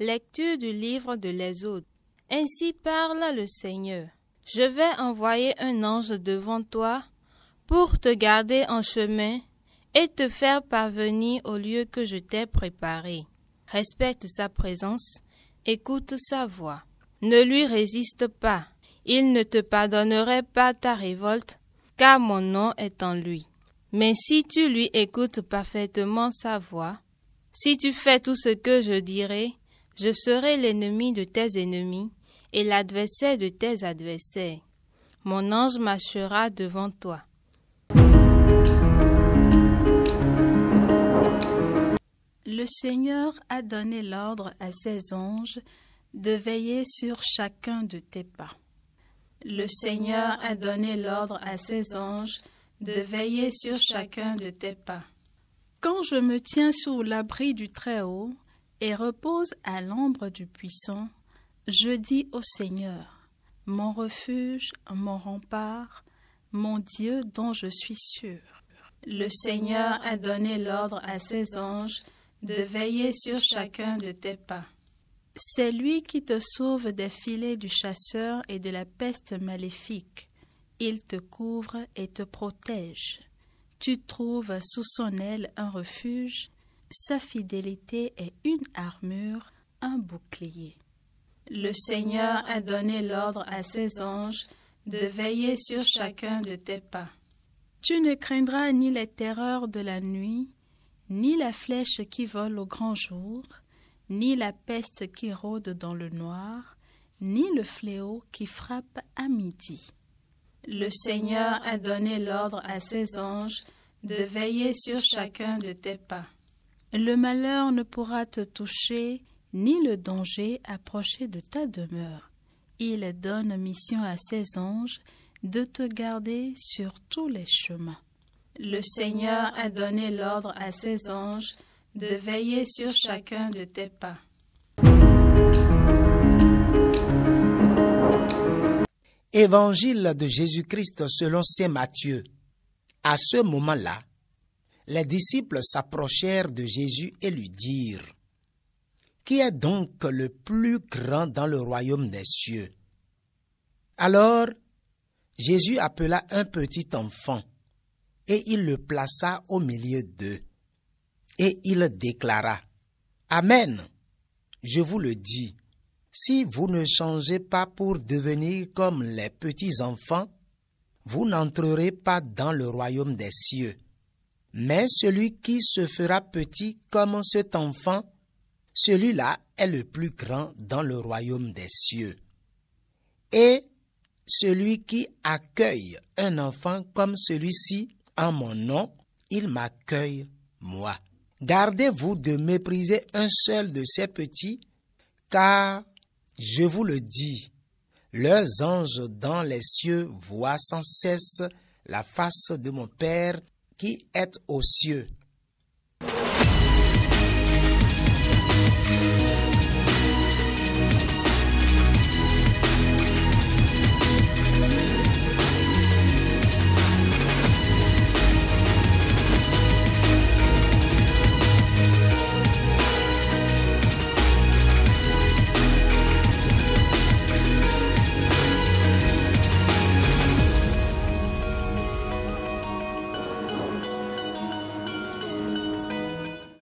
Lecture du livre de l'Exode. Ainsi parle le Seigneur. Je vais envoyer un ange devant toi pour te garder en chemin et te faire parvenir au lieu que je t'ai préparé. Respecte sa présence, écoute sa voix. Ne lui résiste pas. Il ne te pardonnerait pas ta révolte, car mon nom est en lui. Mais si tu lui écoutes parfaitement sa voix, si tu fais tout ce que je dirai, je serai l'ennemi de tes ennemis et l'adversaire de tes adversaires. Mon ange marchera devant toi. Le Seigneur a donné l'ordre à ses anges de veiller sur chacun de tes pas. Le Seigneur a donné l'ordre à ses anges de veiller sur chacun de tes pas. Quand je me tiens sous l'abri du Très-Haut et repose à l'ombre du Puissant, je dis au Seigneur, mon refuge, mon rempart, mon Dieu dont je suis sûr. Le Seigneur a donné l'ordre à ses anges de veiller sur chacun de tes pas. C'est lui qui te sauve des filets du chasseur et de la peste maléfique. Il te couvre et te protège. Tu trouves sous son aile un refuge. Sa fidélité est une armure, un bouclier. Le Seigneur a donné l'ordre à ses anges de veiller sur chacun de tes pas. Tu ne craindras ni les terreurs de la nuit, ni la flèche qui vole au grand jour, ni la peste qui rôde dans le noir, ni le fléau qui frappe à midi. Le Seigneur a donné l'ordre à ses anges de veiller sur chacun de tes pas. Le malheur ne pourra te toucher, ni le danger approcher de ta demeure. Il donne mission à ses anges de te garder sur tous les chemins. Le Seigneur a donné l'ordre à ses anges de veiller sur chacun de tes pas. Évangile de Jésus-Christ selon saint Matthieu. À ce moment-là, les disciples s'approchèrent de Jésus et lui dirent : « Qui est donc le plus grand dans le royaume des cieux ? » Alors, Jésus appela un petit enfant et il le plaça au milieu d'eux. Et il déclara : « Amen, je vous le dis, si vous ne changez pas pour devenir comme les petits enfants, vous n'entrerez pas dans le royaume des cieux. Mais celui qui se fera petit comme cet enfant, celui-là est le plus grand dans le royaume des cieux. Et celui qui accueille un enfant comme celui-ci en mon nom, il m'accueille moi. Gardez-vous de mépriser un seul de ces petits, car, je vous le dis, leurs anges dans les cieux voient sans cesse la face de mon Père qui est aux cieux.